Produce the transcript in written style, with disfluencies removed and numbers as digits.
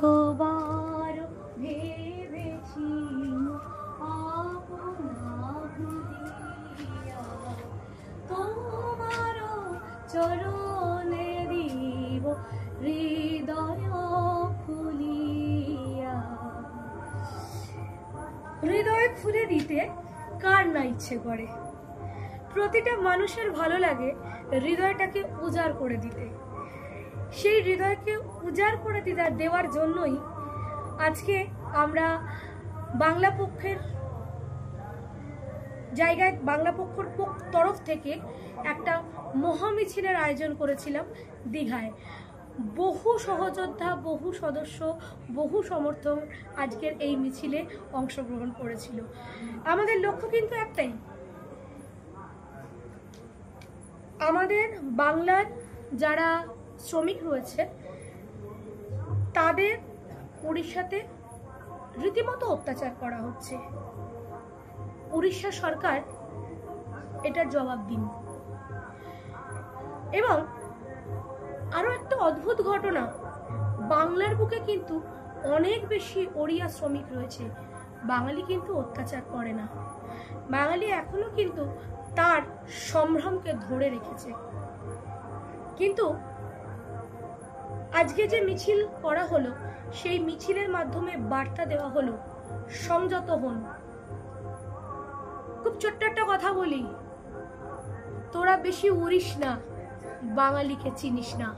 কতবার ভেবেছি তোমার চরণে দিব হৃদয় খুলিয়া। হৃদয় খুলে দিতে কার না ইচ্ছে করে? প্রতিটা মানুষের ভালো লাগে হৃদয়টাকে উজাড় করে দিতে। সেই হৃদয়কে উজাড় করে দেওয়ার জন্যই আজকে আমরা বাংলা পক্ষের জায়গায় বাংলা পক্ষের তরফ থেকে একটা মহামিছিলের আয়োজন করেছিলাম দীঘায়। বহু সহযোদ্ধা, বহু সদস্য, বহু সমর্থক আজকের এই মিছিলে অংশগ্রহণ করেছিল। আমাদের লক্ষ্য কিন্তু একটাই, আমাদের বাংলার যারা শ্রমিক রয়েছে তাদের উড়িষ্যাতে রীতিমতো অত্যাচার করা হচ্ছে। উড়িষ্যা সরকার এটার জবাব দিন। এবং আরো একটা অদ্ভুত ঘটনা, বাংলার বুকে কিন্তু অনেক বেশি ওড়িয়া শ্রমিক রয়েছে। বাঙালি কিন্তু অত্যাচার করে না, বাঙালি এখনো কিন্তু তার সম্ভ্রমকে ধরে রেখেছে। কিন্তু আজকে যে মিছিল করা হলো, সেই মিছিলের মাধ্যমে বার্তা দেওয়া হলো সংযত হন। খুব ছোট্ট একটা কথা বলি, তোরা বেশি উড়িস না, বাঙালিকে চিনিস না।